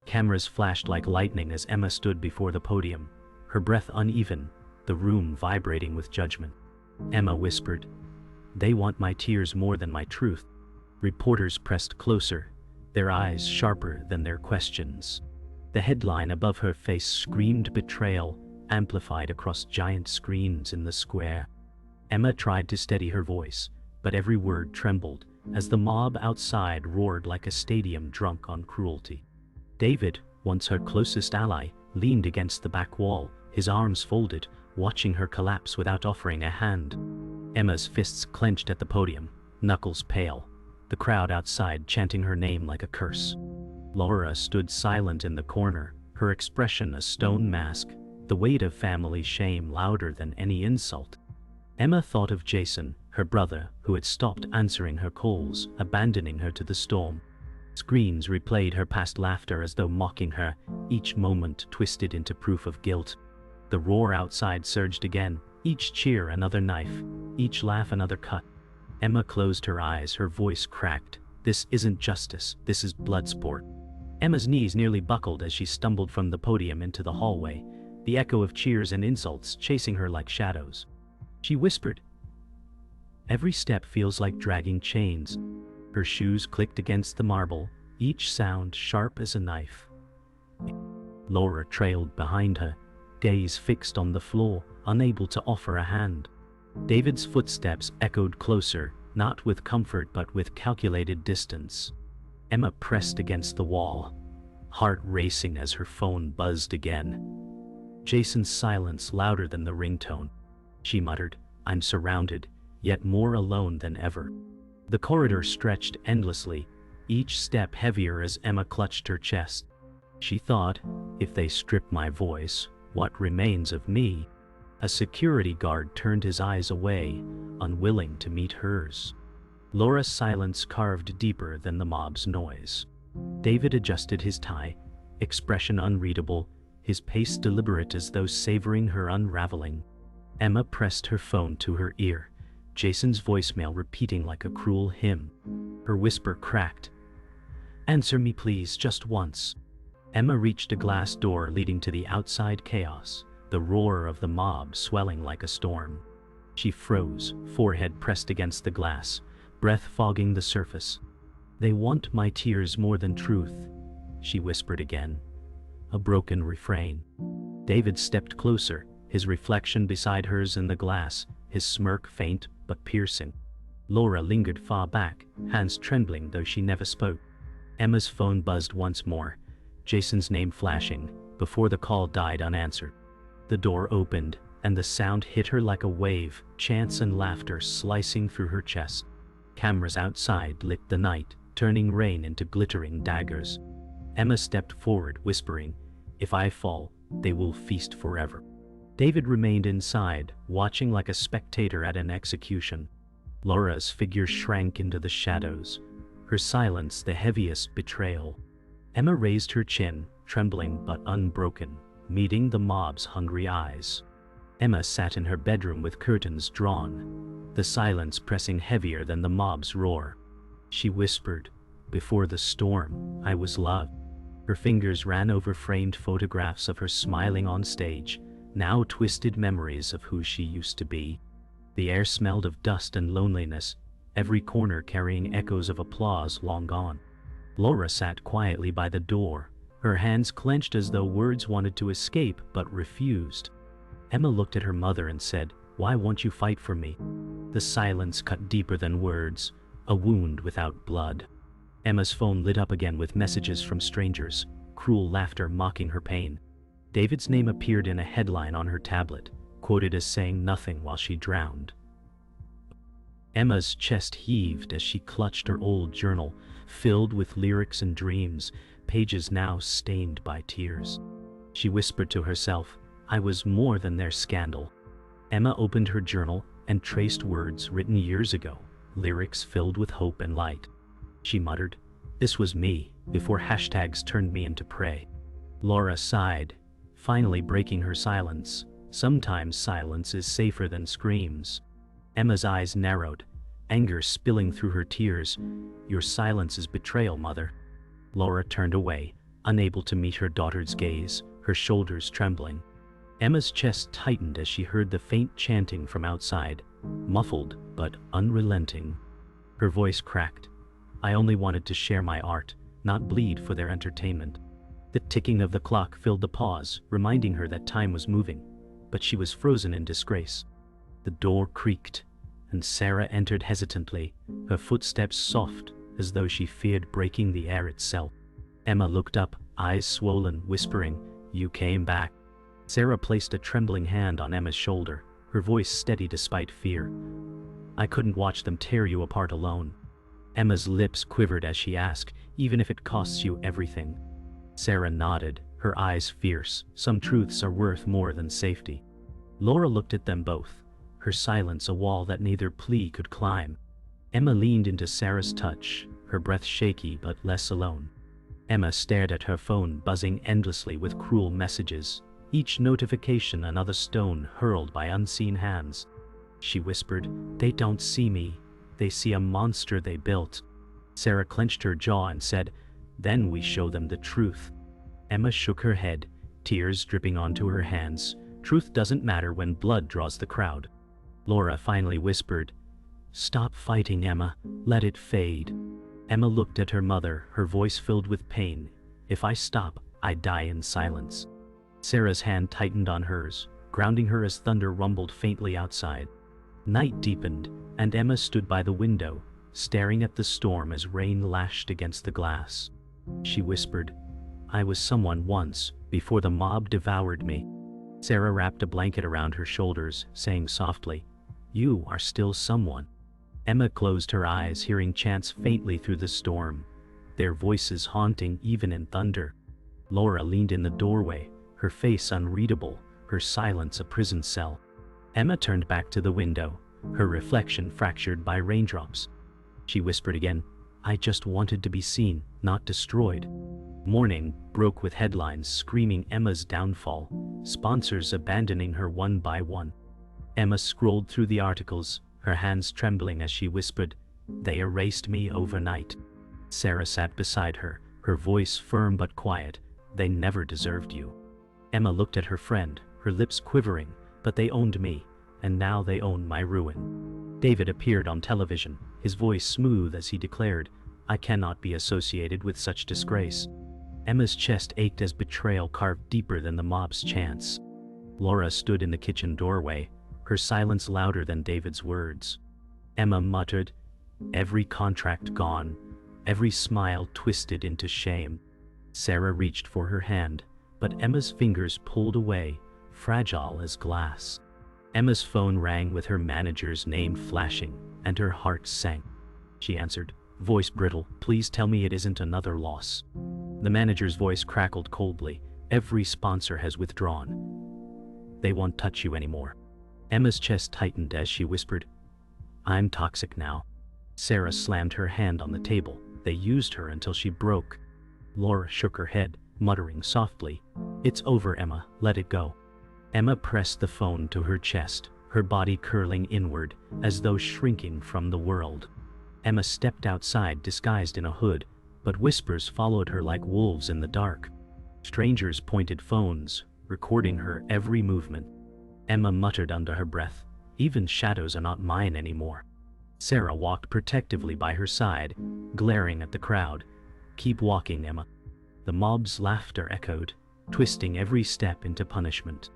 Cameras flashed like lightning as Emma stood before the podium, her breath uneven, the room vibrating with judgment. Emma whispered, "They want my tears more than my truth." Reporters pressed closer, their eyes sharper than their questions. The headline above her face screamed betrayal, amplified across giant screens in the square. Emma tried to steady her voice, but every word trembled as the mob outside roared like a stadium drunk on cruelty. David, once her closest ally, leaned against the back wall, his arms folded, watching her collapse without offering a hand. Emma's fists clenched at the podium, knuckles pale, the crowd outside chanting her name like a curse. Laura stood silent in the corner, her expression a stone mask, the weight of family shame louder than any insult. Emma thought of Jason, her brother, who had stopped answering her calls, abandoning her to the storm. Screens replayed her past laughter as though mocking her, each moment twisted into proof of guilt. The roar outside surged again, each cheer another knife, each laugh another cut. Emma closed her eyes, her voice cracked. This isn't justice, this is blood sport. Emma's knees nearly buckled as she stumbled from the podium into the hallway, the echo of cheers and insults chasing her like shadows. She whispered, "Every step feels like dragging chains." Her shoes clicked against the marble, each sound sharp as a knife. Laura trailed behind her, gaze fixed on the floor, unable to offer a hand. David's footsteps echoed closer, not with comfort but with calculated distance. Emma pressed against the wall, heart racing as her phone buzzed again. Jason's silence louder than the ringtone. She muttered, "I'm surrounded, yet more alone than ever." The corridor stretched endlessly, each step heavier as Emma clutched her chest. She thought, if they strip my voice, what remains of me? A security guard turned his eyes away, unwilling to meet hers. Laura's silence carved deeper than the mob's noise. David adjusted his tie, expression unreadable, his pace deliberate as though savoring her unraveling. Emma pressed her phone to her ear, Jason's voicemail repeating like a cruel hymn. Her whisper cracked. "Answer me please, just once." Emma reached a glass door leading to the outside chaos, the roar of the mob swelling like a storm. She froze, forehead pressed against the glass, breath fogging the surface. "They want my tears more than truth," she whispered again, a broken refrain. David stepped closer, his reflection beside hers in the glass, his smirk faint but piercing. Laura lingered far back, hands trembling though she never spoke. Emma's phone buzzed once more, Jason's name flashing, before the call died unanswered. The door opened, and the sound hit her like a wave, chants and laughter slicing through her chest. Cameras outside lit the night, turning rain into glittering daggers. Emma stepped forward, whispering, "If I fall, they will feast forever." David remained inside, watching like a spectator at an execution. Laura's figure shrank into the shadows, her silence the heaviest betrayal. Emma raised her chin, trembling but unbroken, meeting the mob's hungry eyes. Emma sat in her bedroom with curtains drawn, the silence pressing heavier than the mob's roar. She whispered, "Before the storm, I was loved." Her fingers ran over framed photographs of her smiling on stage, now twisted memories of who she used to be. The air smelled of dust and loneliness, every corner carrying echoes of applause long gone. Laura sat quietly by the door, her hands clenched as though words wanted to escape but refused. Emma looked at her mother and said, "Why won't you fight for me?" The silence cut deeper than words, a wound without blood. Emma's phone lit up again with messages from strangers, cruel laughter mocking her pain. David's name appeared in a headline on her tablet, quoted as saying nothing while she drowned. Emma's chest heaved as she clutched her old journal, filled with lyrics and dreams, pages now stained by tears. She whispered to herself, "I was more than their scandal." Emma opened her journal and traced words written years ago, lyrics filled with hope and light. She muttered, "This was me, before hashtags turned me into prey." Laura sighed, finally breaking her silence. Sometimes silence is safer than screams. Emma's eyes narrowed, anger spilling through her tears. "Your silence is betrayal, Mother." Laura turned away, unable to meet her daughter's gaze, her shoulders trembling. Emma's chest tightened as she heard the faint chanting from outside, muffled but unrelenting. Her voice cracked. I only wanted to share my art, not bleed for their entertainment. The ticking of the clock filled the pause, reminding her that time was moving, but she was frozen in disgrace. The door creaked, and Sarah entered hesitantly, her footsteps soft, as though she feared breaking the air itself. Emma looked up, eyes swollen, whispering, "You came back." Sarah placed a trembling hand on Emma's shoulder, her voice steady despite fear. "I couldn't watch them tear you apart alone." Emma's lips quivered as she asked, "Even if it costs you everything?" Sarah nodded, her eyes fierce. Some truths are worth more than safety. Laura looked at them both, her silence a wall that neither plea could climb. Emma leaned into Sarah's touch, her breath shaky but less alone. Emma stared at her phone, buzzing endlessly with cruel messages, each notification another stone hurled by unseen hands. She whispered, "They don't see me. They see a monster they built." Sarah clenched her jaw and said, "Then we show them the truth." Emma shook her head, tears dripping onto her hands. Truth doesn't matter when blood draws the crowd. Laura finally whispered, "Stop fighting, Emma. Let it fade." Emma looked at her mother, her voice filled with pain. "If I stop, I die in silence." Sarah's hand tightened on hers, grounding her as thunder rumbled faintly outside. Night deepened, and Emma stood by the window, staring at the storm as rain lashed against the glass. She whispered, "I was someone once, before the mob devoured me." Sarah wrapped a blanket around her shoulders, saying softly, "You are still someone." Emma closed her eyes, hearing chants faintly through the storm, their voices haunting even in thunder. Laura leaned in the doorway, her face unreadable, her silence a prison cell. Emma turned back to the window, her reflection fractured by raindrops. She whispered again, "I just wanted to be seen, not destroyed." Morning broke with headlines screaming Emma's downfall, sponsors abandoning her one by one. Emma scrolled through the articles, her hands trembling as she whispered, "They erased me overnight." Sarah sat beside her, her voice firm but quiet, "They never deserved you." Emma looked at her friend, her lips quivering, "But they owned me, and now they own my ruin." David appeared on television, his voice smooth as he declared, "I cannot be associated with such disgrace." Emma's chest ached as betrayal carved deeper than the mob's chants. Laura stood in the kitchen doorway, her silence louder than David's words. Emma muttered, "Every contract gone, every smile twisted into shame." Sarah reached for her hand, but Emma's fingers pulled away, fragile as glass. Emma's phone rang with her manager's name flashing, and her heart sank. She answered, voice brittle, "Please tell me it isn't another loss." The manager's voice crackled coldly, "Every sponsor has withdrawn. They won't touch you anymore." Emma's chest tightened as she whispered, "I'm toxic now." Sarah slammed her hand on the table. "They used her until she broke." Laura shook her head, muttering softly, "It's over, Emma, let it go." Emma pressed the phone to her chest, her body curling inward, as though shrinking from the world. Emma stepped outside disguised in a hood, but whispers followed her like wolves in the dark. Strangers pointed phones, recording her every movement. Emma muttered under her breath, "Even shadows are not mine anymore." Sarah walked protectively by her side, glaring at the crowd. "Keep walking, Emma." The mob's laughter echoed, twisting every step into punishment.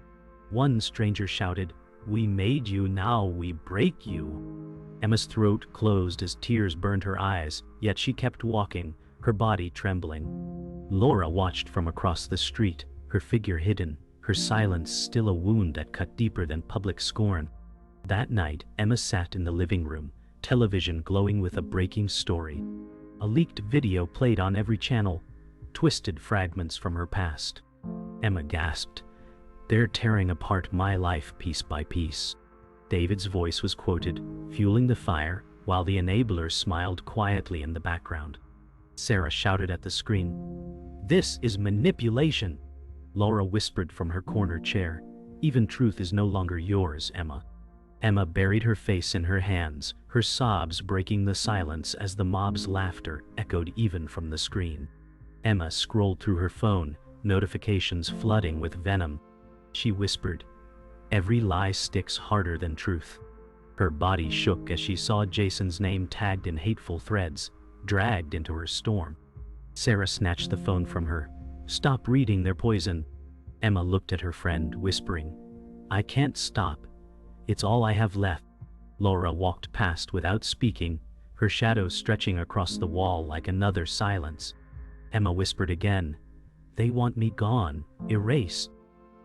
One stranger shouted, "We made you, now we break you." Emma's throat closed as tears burned her eyes, yet she kept walking, her body trembling. Laura watched from across the street, her figure hidden, her silence still a wound that cut deeper than public scorn. That night, Emma sat in the living room, television glowing with a breaking story. A leaked video played on every channel, twisted fragments from her past. Emma gasped, "They're tearing apart my life piece by piece." David's voice was quoted, fueling the fire, while the enabler smiled quietly in the background. Sarah shouted at the screen, "This is manipulation!" Laura whispered from her corner chair, "Even truth is no longer yours, Emma." Emma buried her face in her hands, her sobs breaking the silence as the mob's laughter echoed even from the screen. Emma scrolled through her phone, notifications flooding with venom. She whispered, "Every lie sticks harder than truth." Her body shook as she saw Jason's name tagged in hateful threads, dragged into her storm. Sarah snatched the phone from her. "Stop reading their poison." Emma looked at her friend, whispering, "I can't stop. It's all I have left." Laura walked past without speaking, her shadow stretching across the wall like another silence. Emma whispered again, "They want me gone, erased."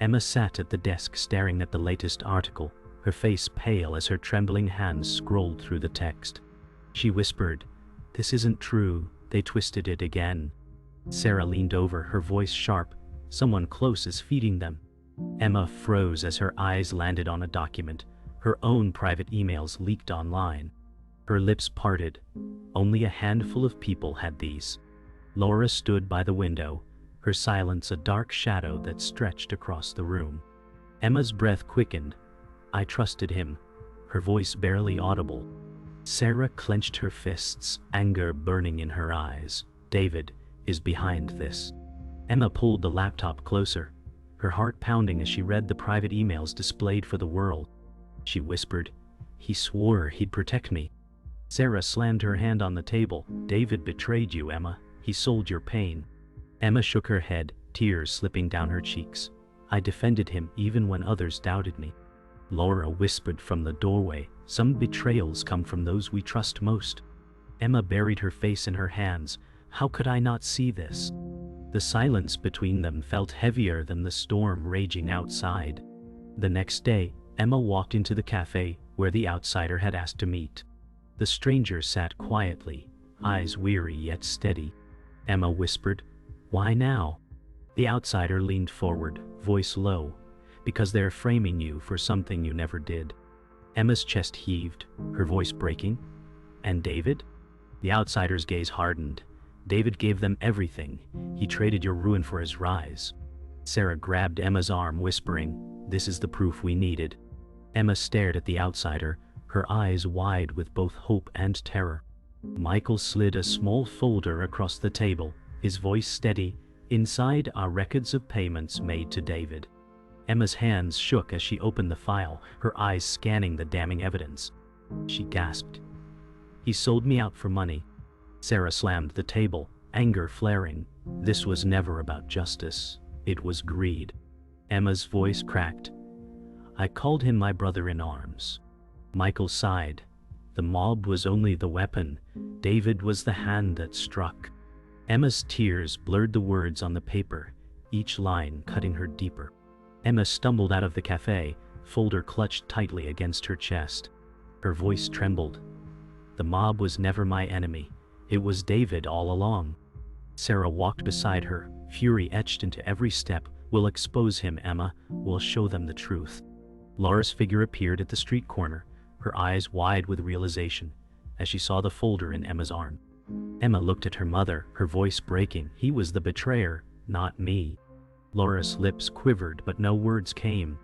Emma sat at the desk staring at the latest article, her face pale as her trembling hands scrolled through the text. She whispered, "This isn't true, they twisted it again." Sarah leaned over, her voice sharp, "Someone close is feeding them." Emma froze as her eyes landed on a document. Her own private emails leaked online. Her lips parted. Only a handful of people had these. Laura stood by the window, her silence a dark shadow that stretched across the room. Emma's breath quickened. "I trusted him," her voice barely audible. Sarah clenched her fists, anger burning in her eyes. "David is behind this." Emma pulled the laptop closer, her heart pounding as she read the private emails displayed for the world. She whispered, "He swore he'd protect me." Sarah slammed her hand on the table. "David betrayed you, Emma. He sold your pain." Emma shook her head, tears slipping down her cheeks. "I defended him even when others doubted me." Laura whispered from the doorway, "Some betrayals come from those we trust most." Emma buried her face in her hands. How could I not see this? The silence between them felt heavier than the storm raging outside. The next day, Emma walked into the cafe where the outsider had asked to meet. The stranger sat quietly, eyes weary yet steady. Emma whispered, "Why now?" The outsider leaned forward, voice low, "Because they're framing you for something you never did." Emma's chest heaved, her voice breaking. "And David?" The outsider's gaze hardened. "David gave them everything. He traded your ruin for his rise." Sarah grabbed Emma's arm, whispering, "This is the proof we needed." Emma stared at the outsider, her eyes wide with both hope and terror. Michael slid a small folder across the table, his voice steady. "Inside are records of payments made to David." Emma's hands shook as she opened the file, her eyes scanning the damning evidence. She gasped, "He sold me out for money." Sarah slammed the table, anger flaring. This was never about justice. It was greed. Emma's voice cracked. "I called him my brother in arms." Michael sighed. The mob was only the weapon. David was the hand that struck. Emma's tears blurred the words on the paper, each line cutting her deeper. Emma stumbled out of the cafe, folder clutched tightly against her chest. Her voice trembled. "The mob was never my enemy. It was David all along." Sarah walked beside her, fury etched into every step. "We'll expose him, Emma. We'll show them the truth." Laura's figure appeared at the street corner, her eyes wide with realization, as she saw the folder in Emma's arm. Emma looked at her mother, her voice breaking. "He was the betrayer, not me." Laura's lips quivered, but no words came.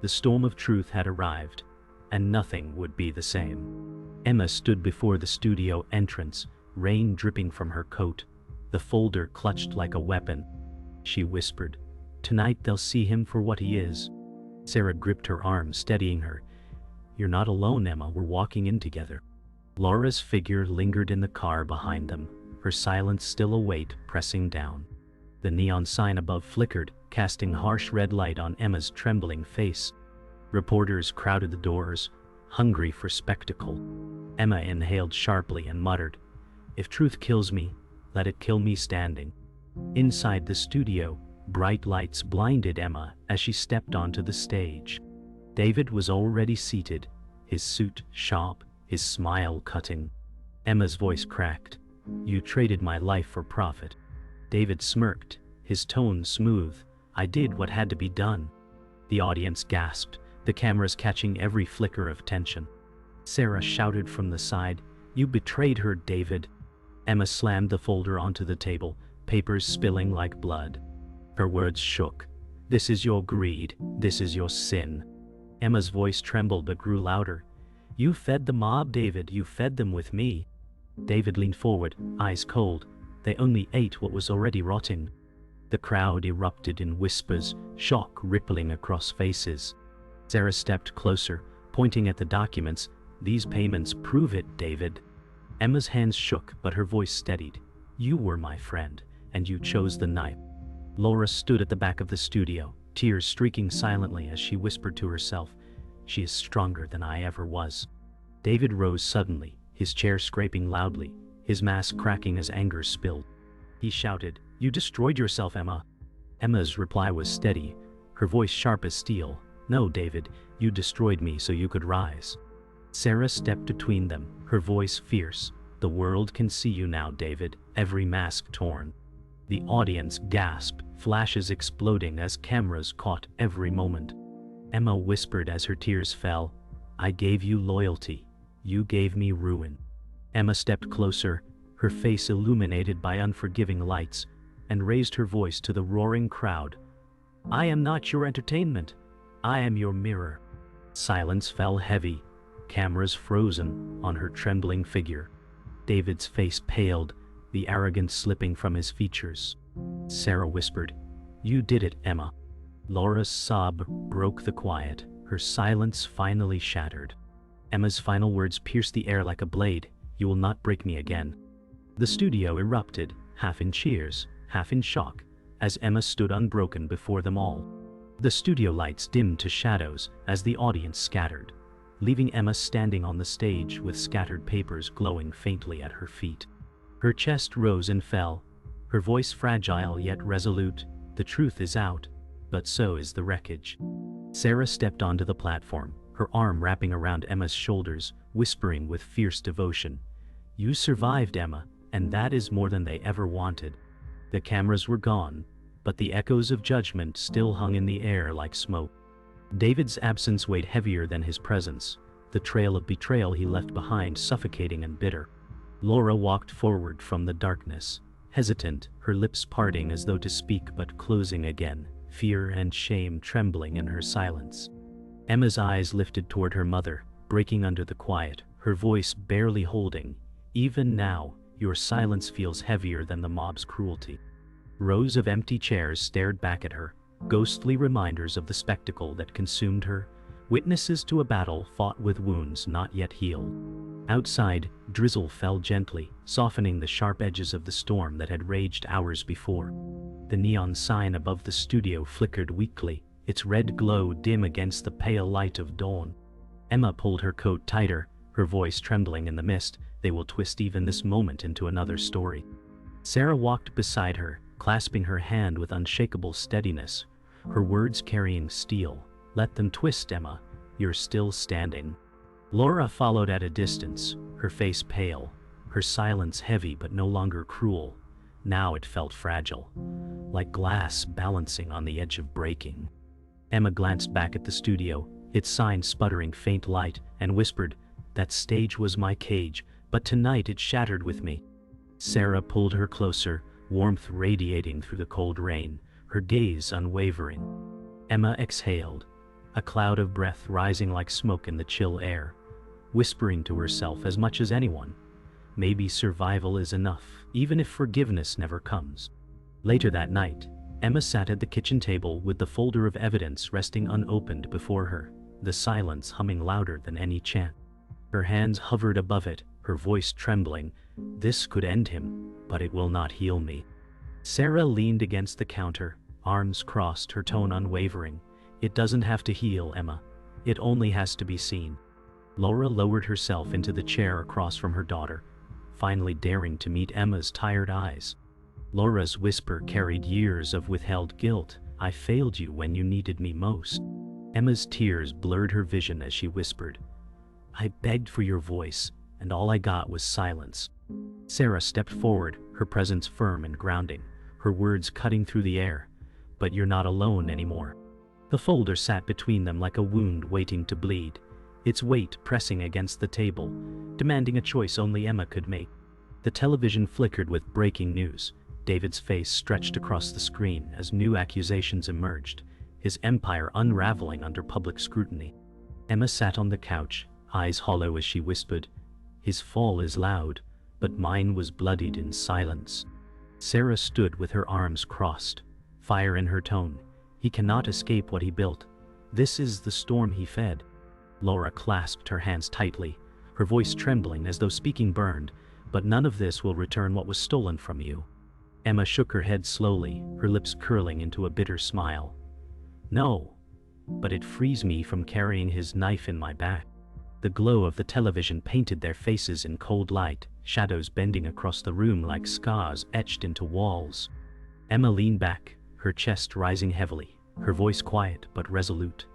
The storm of truth had arrived, and nothing would be the same. Emma stood before the studio entrance, rain dripping from her coat, the folder clutched like a weapon. She whispered, "Tonight they'll see him for what he is." Sarah gripped her arm, steadying her. "You're not alone, Emma. We're walking in together." Laura's figure lingered in the car behind them, her silence still a weight pressing down. The neon sign above flickered, casting harsh red light on Emma's trembling face. Reporters crowded the doors, hungry for spectacle. Emma inhaled sharply and muttered, "If truth kills me, let it kill me standing." Inside the studio, bright lights blinded Emma as she stepped onto the stage. David was already seated, his suit sharp, his smile cutting. Emma's voice cracked. "You traded my life for profit." David smirked, his tone smooth. "I did what had to be done." The audience gasped, the cameras catching every flicker of tension. Sarah shouted from the side, "You betrayed her, David." Emma slammed the folder onto the table, papers spilling like blood. Her words shook. "This is your greed. This is your sin." Emma's voice trembled but grew louder. "You fed the mob, David. You fed them with me." David leaned forward, eyes cold. They only ate what was already rotting. The crowd erupted in whispers, shock rippling across faces. Sarah stepped closer, pointing at the documents. "These payments prove it, David." Emma's hands shook, but her voice steadied. "You were my friend, and you chose the knife." Laura stood at the back of the studio, tears streaking silently as she whispered to herself, "She is stronger than I ever was." David rose suddenly, his chair scraping loudly, his mask cracking as anger spilled. He shouted, "You destroyed yourself, Emma." Emma's reply was steady, her voice sharp as steel. "No, David, you destroyed me so you could rise." Sarah stepped between them, her voice fierce. "The world can see you now, David," every mask torn. The audience gasped, flashes exploding as cameras caught every moment. Emma whispered as her tears fell, "I gave you loyalty. You gave me ruin." Emma stepped closer, her face illuminated by unforgiving lights, and raised her voice to the roaring crowd. "I am not your entertainment. I am your mirror." Silence fell heavy, cameras frozen on her trembling figure. David's face paled, the arrogance slipping from his features. Sarah whispered, "You did it, Emma." Laura's sob broke the quiet, her silence finally shattered. Emma's final words pierced the air like a blade, "You will not break me again." The studio erupted, half in cheers, half in shock, as Emma stood unbroken before them all. The studio lights dimmed to shadows as the audience scattered, leaving Emma standing on the stage with scattered papers glowing faintly at her feet. Her chest rose and fell, her voice fragile yet resolute. "The truth is out, but so is the wreckage." Sarah stepped onto the platform, her arm wrapping around Emma's shoulders, whispering with fierce devotion, "You survived, Emma, and that is more than they ever wanted." The cameras were gone, but the echoes of judgment still hung in the air like smoke. David's absence weighed heavier than his presence, the trail of betrayal he left behind suffocating and bitter. Laura walked forward from the darkness, hesitant, her lips parting as though to speak but closing again, fear and shame trembling in her silence. Emma's eyes lifted toward her mother, breaking under the quiet, her voice barely holding, "Even now, your silence feels heavier than the mob's cruelty." Rows of empty chairs stared back at her, ghostly reminders of the spectacle that consumed her, witnesses to a battle fought with wounds not yet healed. Outside, drizzle fell gently, softening the sharp edges of the storm that had raged hours before. The neon sign above the studio flickered weakly, its red glow dim against the pale light of dawn. Emma pulled her coat tighter, her voice trembling in the mist. "They will twist even this moment into another story." Sarah walked beside her, clasping her hand with unshakable steadiness, her words carrying steel. "Let them twist, Emma. You're still standing." Laura followed at a distance, her face pale, her silence heavy but no longer cruel. Now it felt fragile, like glass balancing on the edge of breaking. Emma glanced back at the studio, its sign sputtering faint light, and whispered, "That stage was my cage, but tonight it shattered with me." Sarah pulled her closer, warmth radiating through the cold rain, her gaze unwavering. Emma exhaled, a cloud of breath rising like smoke in the chill air, whispering to herself as much as anyone, "Maybe survival is enough, even if forgiveness never comes." Later that night, Emma sat at the kitchen table with the folder of evidence resting unopened before her, the silence humming louder than any chant. Her hands hovered above it, her voice trembling. "This could end him, but it will not heal me." Sarah leaned against the counter, arms crossed, her tone unwavering. "It doesn't have to heal, Emma. It only has to be seen." Laura lowered herself into the chair across from her daughter, finally daring to meet Emma's tired eyes. Laura's whisper carried years of withheld guilt. "I failed you when you needed me most." Emma's tears blurred her vision as she whispered, "I begged for your voice, and all I got was silence." Sarah stepped forward, her presence firm and grounding, her words cutting through the air. "But you're not alone anymore." The folder sat between them like a wound waiting to bleed, its weight pressing against the table, demanding a choice only Emma could make. The television flickered with breaking news. David's face stretched across the screen as new accusations emerged, his empire unraveling under public scrutiny. Emma sat on the couch, eyes hollow as she whispered, "His fall is loud, but mine was bloodied in silence." Sarah stood with her arms crossed, fire in her tone. He cannot escape what he built. This is the storm he fed. Laura clasped her hands tightly, her voice trembling as though speaking burned. But none of this will return what was stolen from you. Emma shook her head slowly, her lips curling into a bitter smile. No, but it frees me from carrying his knife in my back. The glow of the television painted their faces in cold light, shadows bending across the room like scars etched into walls. Emma leaned back, her chest rising heavily, her voice quiet but resolute.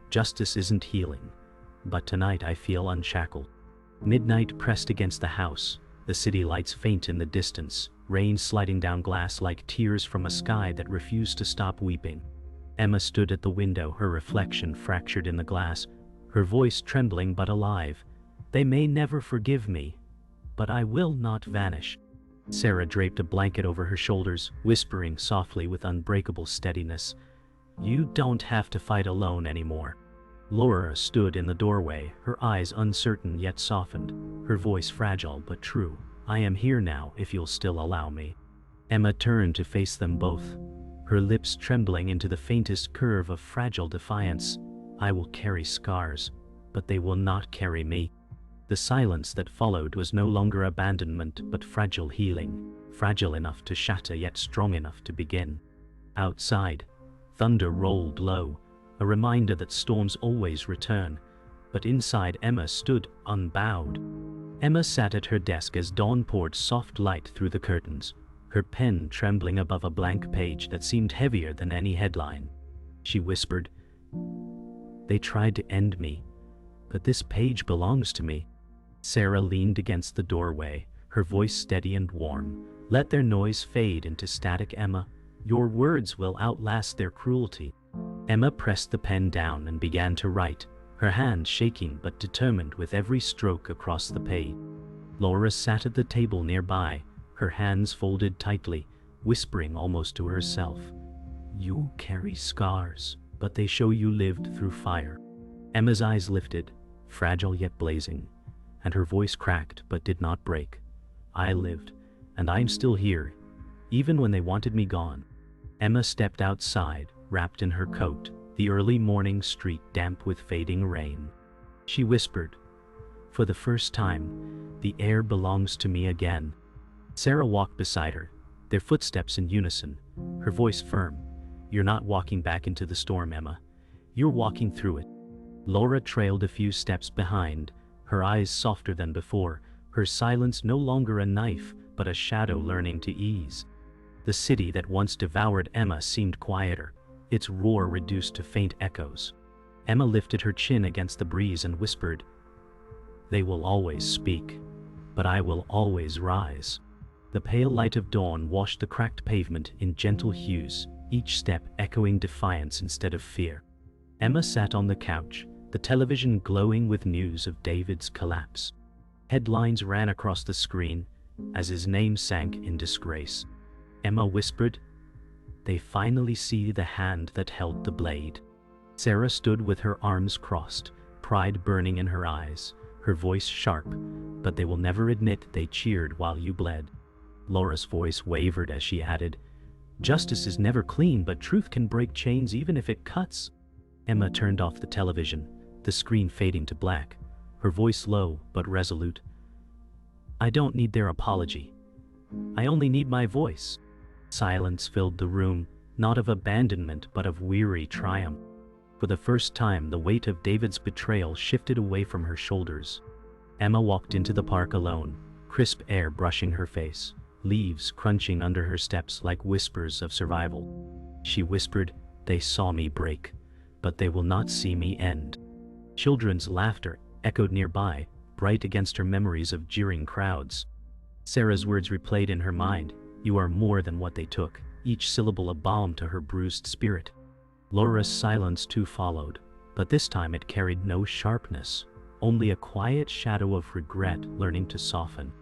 Justice isn't healing, but tonight I feel unshackled. Midnight pressed against the house, the city lights faint in the distance, rain sliding down glass like tears from a sky that refused to stop weeping. Emma stood at the window, her reflection fractured in the glass, her voice trembling but alive. They may never forgive me, but I will not vanish. Sarah draped a blanket over her shoulders, whispering softly with unbreakable steadiness, "You don't have to fight alone anymore." Laura stood in the doorway, her eyes uncertain yet softened, her voice fragile but true. "I am here now if you'll still allow me." Emma turned to face them both, her lips trembling into the faintest curve of fragile defiance. "I will carry scars, but they will not carry me." The silence that followed was no longer abandonment but fragile healing, fragile enough to shatter yet strong enough to begin. Outside, thunder rolled low, a reminder that storms always return, but inside Emma stood unbowed. Emma sat at her desk as dawn poured soft light through the curtains, her pen trembling above a blank page that seemed heavier than any headline. She whispered, "They tried to end me, but this page belongs to me." Sarah leaned against the doorway, her voice steady and warm. "Let their noise fade into static, Emma. Your words will outlast their cruelty." Emma pressed the pen down and began to write, her hand shaking but determined with every stroke across the page. Laura sat at the table nearby, her hands folded tightly, whispering almost to herself, "You carry scars, but they show you lived through fire." Emma's eyes lifted, fragile yet blazing, and her voice cracked but did not break. "I lived, and I'm still here, even when they wanted me gone." Emma stepped outside, wrapped in her coat, the early morning street damp with fading rain. She whispered, "For the first time, the air belongs to me again." Sarah walked beside her, their footsteps in unison, her voice firm. "You're not walking back into the storm, Emma. You're walking through it." Laura trailed a few steps behind, her eyes softer than before, her silence no longer a knife, but a shadow learning to ease. The city that once devoured Emma seemed quieter, its roar reduced to faint echoes. Emma lifted her chin against the breeze and whispered, "They will always speak, but I will always rise." The pale light of dawn washed the cracked pavement in gentle hues, each step echoing defiance instead of fear. Emma sat on the couch, the television glowing with news of David's collapse. Headlines ran across the screen as his name sank in disgrace. Emma whispered, "They finally see the hand that held the blade." Sarah stood with her arms crossed, pride burning in her eyes, her voice sharp, "But they will never admit they cheered while you bled." Laura's voice wavered as she added, "Justice is never clean, but truth can break chains even if it cuts." Emma turned off the television, the screen fading to black, her voice low but resolute. "I don't need their apology. I only need my voice." Silence filled the room, not of abandonment but of weary triumph. For the first time, the weight of David's betrayal shifted away from her shoulders. Emma walked into the park alone, crisp air brushing her face, leaves crunching under her steps like whispers of survival. She whispered, "They saw me break, but they will not see me end." Children's laughter echoed nearby, bright against her memories of jeering crowds. Sarah's words replayed in her mind, "You are more than what they took," each syllable a balm to her bruised spirit. Laura's silence too followed, but this time it carried no sharpness, only a quiet shadow of regret learning to soften.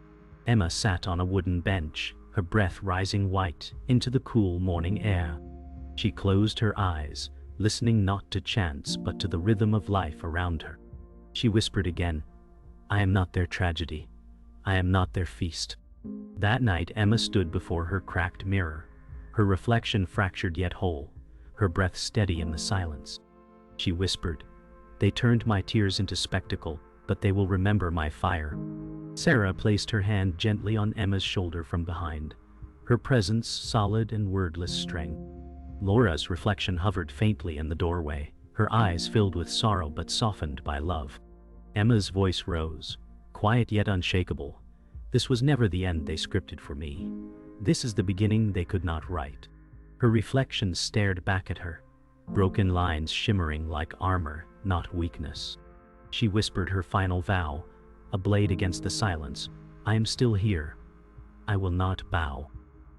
Emma sat on a wooden bench, her breath rising white into the cool morning air. She closed her eyes, listening not to chance but to the rhythm of life around her. She whispered again, "I am not their tragedy. I am not their feast." That night Emma stood before her cracked mirror, her reflection fractured yet whole, her breath steady in the silence. She whispered, "They turned my tears into spectacle, but they will remember my fire." Sarah placed her hand gently on Emma's shoulder from behind, her presence solid and wordless strength. Laura's reflection hovered faintly in the doorway, her eyes filled with sorrow but softened by love. Emma's voice rose, quiet yet unshakable. "This was never the end they scripted for me. This is the beginning they could not write." Her reflection stared back at her, broken lines shimmering like armor, not weakness. She whispered her final vow, a blade against the silence. "I am still here. I will not bow."